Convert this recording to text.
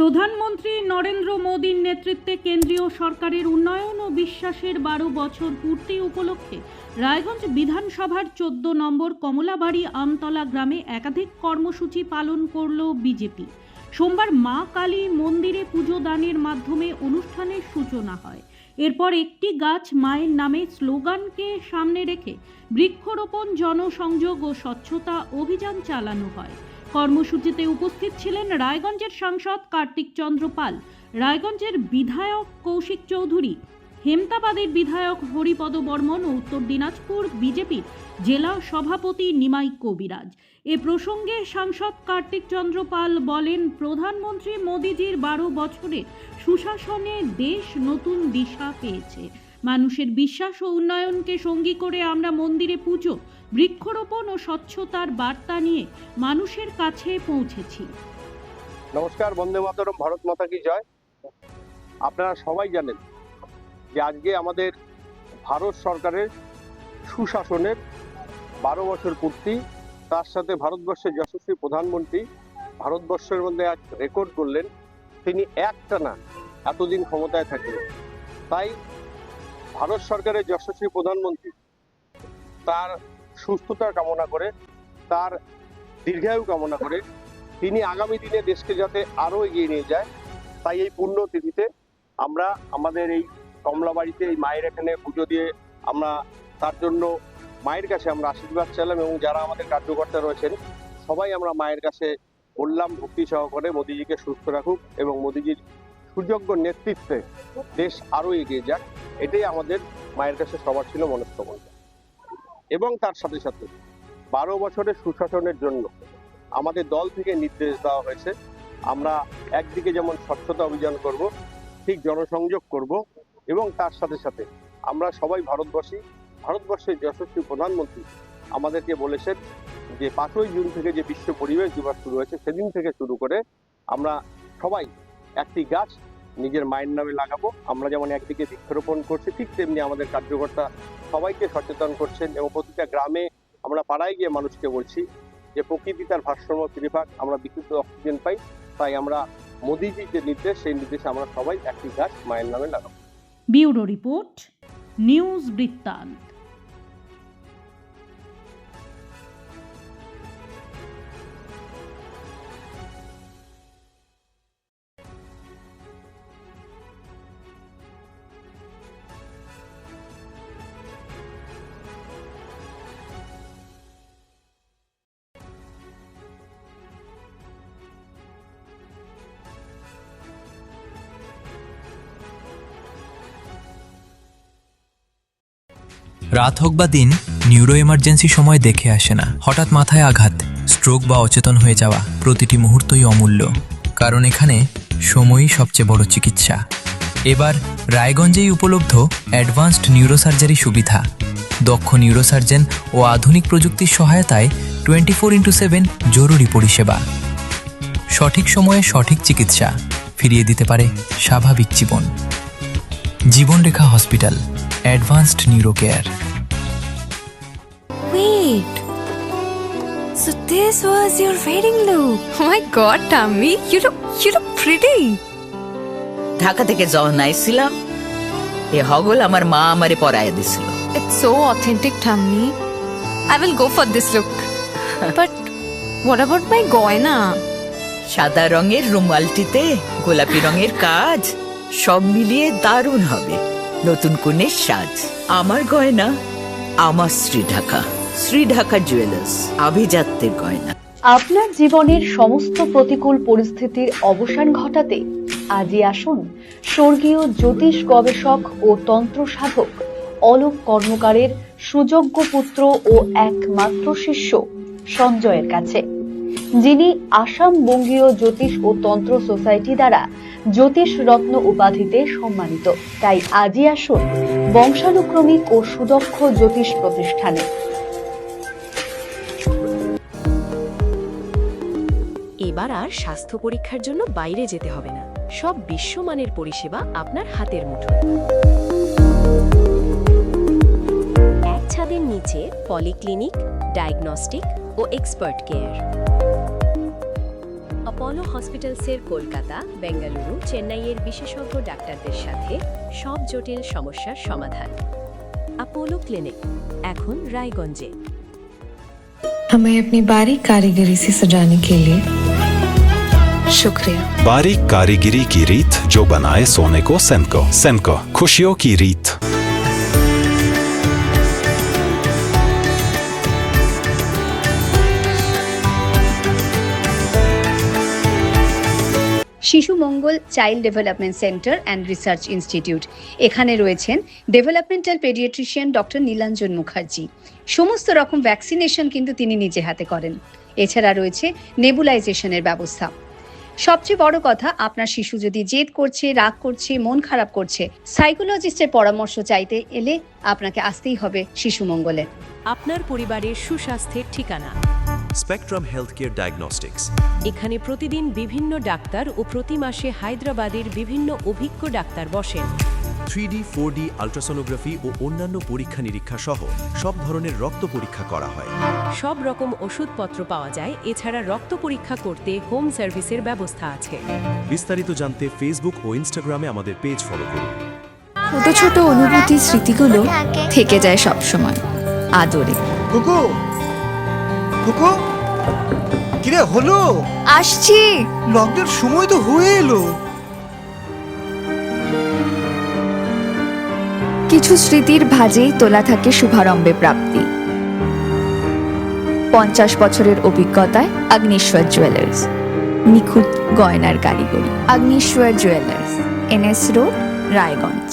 প্রধানমন্ত্রী নরেন্দ্র মোদীর নেতৃত্বে কেন্দ্রীয় সরকারের উন্নয়ন ও বিশ্বাসের 12 বছর পূর্তি উপলক্ষে রায়গঞ্জ বিধানসভার 14 নম্বর কমলাবাড়ি আমতলা গ্রামে একাধিক কর্মসূচি পালন করল বিজেপি। সোমবার মা কালী মন্দিরে পুজো দানের মাধ্যমে অনুষ্ঠানের সূচনা হয়। এরপর একটি গাছ মায়ের নামে স্লোগানকে সামনে রেখে বৃক্ষরোপণ, জনসংযোগ ও স্বচ্ছতা অভিযান চালানো হয়। কর্মসূচিতে উপস্থিত ছিলেন রায়গঞ্জের সাংসদ কার্তিক চন্দ্র পাল, রায়গঞ্জের বিধায়ক কৌশিক চৌধুরী, হেমতাবাদের বিধায়ক হরিপদ বর্মন ও উত্তর দিনাজপুর বিজেপির জেলা সভাপতি নিমাই কবিরাজ। এ প্রসঙ্গে সাংসদ কার্তিক চন্দ্র পাল বলেন, প্রধানমন্ত্রী মোদীজির 12 বছরে সুশাসনে দেশ নতুন দিশা পেয়েছে। মানুষের বিশ্বাস ও উন্নয়নকে সঙ্গী করে আমরা মন্দিরে পুজো, বৃক্ষরোপণ ও স্বচ্ছতার বার্তা নিয়ে মানুষের কাছে পৌঁছেছি। নমস্কার, বন্দে মাতরম, ভারত মাতা কি জয়। আপনারা সবাই জানেন যে আজকে আমাদের ভারত সরকারের সুশাসনের 12 বছর পূর্তি। তার সাথে ভারতবর্ষের যশস্বী প্রধানমন্ত্রী ভারতবর্ষের মধ্যে এক রেকর্ড করলেন, তিনি একটানা এতদিন ক্ষমতায় থাকলেন। তাই ভারত সরকারের যশস্বী প্রধানমন্ত্রী তার সুস্থতা কামনা করে, তার দীর্ঘায়ু কামনা করে, তিনি আগামী দিনে দেশকে যাতে আরো এগিয়ে নিয়ে যায়, তাই এই পুণ্যতিথিতে আমরা আমাদের এই কমলাবাড়িতে এই মায়ের এখানে পুজো দিয়ে আমরা তার জন্য মায়ের কাছে আমরা আশীর্বাদ চাইলাম এবং যারা আমাদের কার্যকর্তা রয়েছেন সবাই আমরা মায়ের কাছে বললাম ভক্তি সহকারে মোদীজিকে সুস্থ রাখুক এবং মোদীজির সুযোগ্য নেতৃত্বে দেশ আরো এগিয়ে যাক, এটাই আমাদের মায়ের কাছে সবার ছিল মনস্কামনা। এবং তার সাথে সাথে 12 বছরের সুশাসনের জন্য আমাদের দল থেকে নির্দেশ দেওয়া হয়েছে, আমরা একদিকে যেমন স্বচ্ছতা অভিযান করব, ঠিক জনসংযোগ করব এবং তার সাথে সাথে আমরা সবাই ভারতবাসী, ভারতবর্ষের যশস্বী প্রধানমন্ত্রী আমাদেরকে বলেছেন যে 5ই জুন থেকে যে বিশ্ব পরিবেশ দিবস শুরু হয়েছে, সেদিন থেকে শুরু করে আমরা সবাই একটি গাছ নিজের মায়ের নামে লাগাবো। আমরা যেমন একদিকে বৃক্ষরোপণ করছি, ঠিক তেমনি আমাদের কার্যকর্তা সবাইকে সচেতন করছেন এবং প্রতিটা গ্রামে আমরা পাড়ায় গিয়ে মানুষকে বলছি যে প্রকৃতি তার ভারসাম্য ফিরে পাক, আমরা বিশুদ্ধ অক্সিজেন পাই। তাই আমরা মোদীজির যে নির্দেশ, সেই নির্দেশে আমরা সবাই একটি গাছ মায়ের নামে লাগাবো। ব্যুরো রিপোর্ট, নিউজ বৃত্তান্ত। রাত হোক বা দিন, নিউরো এমার্জেন্সি সময় দেখে আসে না। হঠাৎ মাথায় আঘাত, স্ট্রোক বা অচেতন হয়ে যাওয়া, প্রতিটি মুহূর্তই অমূল্য, কারণ এখানে সময়ই সবচেয়ে বড় চিকিৎসা। এবার রায়গঞ্জেই উপলব্ধ অ্যাডভান্সড নিউরোসার্জারি সুবিধা। দক্ষ নিউরোসার্জন ও আধুনিক প্রযুক্তির সহায়তায় 24x7 জরুরি পরিষেবা। সঠিক সময়ে সঠিক চিকিৎসা ফিরিয়ে দিতে পারে স্বাভাবিক জীবন। জীবনরেখা hospital, Advanced Neuro Care. Wait, so this was your wedding look? Oh my God, Tammy, you look pretty. Dhaka থেকে যখন আইছিলাম, এ হগল আমার মা আমারে পরায় দিছিল। It's so authentic, Tammy. I will go for this look. But what about my goina? সাদা রঙের রুমালটিতে গোলাপি রঙের কাজ, সব মিলিয়ে দারুণ হবে। নতুন কনের সাজ, আমার গয়না, আমার শ্রী ঢাকা জুয়েলার্স, আভিজাত্যের গয়না। আপনার জীবনের সমস্ত প্রতিকূল পরিস্থিতির অবসান ঘটাতে আজই আসুন স্বর্গীয় জ্যোতিষ গবেষক ও তন্ত্র সাধক অলোক কর্মকারের সুযোগ্য পুত্র ও একমাত্র শিষ্য সঞ্জয়ের কাছে, যিনি আসাম বঙ্গীয় জ্যোতিষ ও তন্ত্র সোসাইটি দ্বারা জ্যোতিষ রত্ন উপাধিতে সম্মানিত। তাই আজই আসুন বংশানুক্রমিক ও সুদক্ষ জ্যোতিষ প্রতিষ্ঠানে। এবার আর স্বাস্থ্য পরীক্ষার জন্য বাইরে যেতে হবে না। সব বিশ্বমানের পরিষেবা আপনার হাতের মুঠোয়। এক ছাদের নিচে পলিক্লিনিক, ডায়াগনস্টিক ও এক্সপার্ট কেয়ার। A অ্যাপোলো হসপিটালসের কলকাতা, বেঙ্গালুরু, চেন্নাইয়ের বিশেষজ্ঞ ডাক্তারদের সাথে সব জটিল সমস্যার সমাধান। অ্যাপোলো ক্লিনিক এখন রায়গঞ্জে। हमें अपनी बारीक कारीगरी से सजाने के लिए शुक्रिया। बारीक कारीगरी की रीत जो बनाए सोने को सेनको। सेनको, खुशियों की रीत। Shishu Mangal child development centre and research institute. এখানে রয়েছেন developmental paediatrician doctor Nilanjan Mukherjee. সমস্ত রকম ভ্যাকসিনেশন কিন্তু তিনি নিজে হাতে করেন। এছাড়া রয়েছে নেবুলাইজেশনের ব্যবস্থা। সবচেয়ে বড় কথা, আপনার শিশু যদি জেদ করছে, রাগ করছে, মন খারাপ করছে, সাইকোলজিস্টের পরামর্শ চাইতে এলে আপনাকে আসতেই হবে শিশু মঙ্গলে। আপনার পরিবারের সুস্বাস্থ্যের ঠিকানা। Spectrum healthcare diagnostics. এখানে প্রতিদিন বিভিন্ন ডাক্তার ও প্রতি মাসে হায়দ্রাবাদের বিভিন্ন অভিজ্ঞ ডাক্তার বসেন। 3D, 4D আল্ট্রাসোনোগ্রাফি ও অন্যান্য পরীক্ষা নিরীক্ষা সহ সব ধরনের রক্ত পরীক্ষা করা হয়। সব রকম ওষুধপত্র পাওয়া যায়। এছাড়া রক্ত পরীক্ষা করতে হোম সার্ভিসের ব্যবস্থা আছে। বিস্তারিত জানতে ফেসবুক ও ইনস্টাগ্রামে আমাদের পেজ ফলো করুন। ছোট ছোট অনুভূতি স্মৃতিগুলো থেকে যায় সব সময় আদরে। কুকু কুকু, কিরে হলো? আসছি। লকডাউন সময় তো হয়ে এলো। কিছু স্মৃতির ভাজেই তোলা থাকে শুভারম্ভে প্রাপ্তি। 50 বছরের অভিজ্ঞতায় আগ্নেশ্বর জুয়েলার্স, নিখুঁত গয়নার কারিগরি। Agneshwar jewellers, NS road, Raiganj.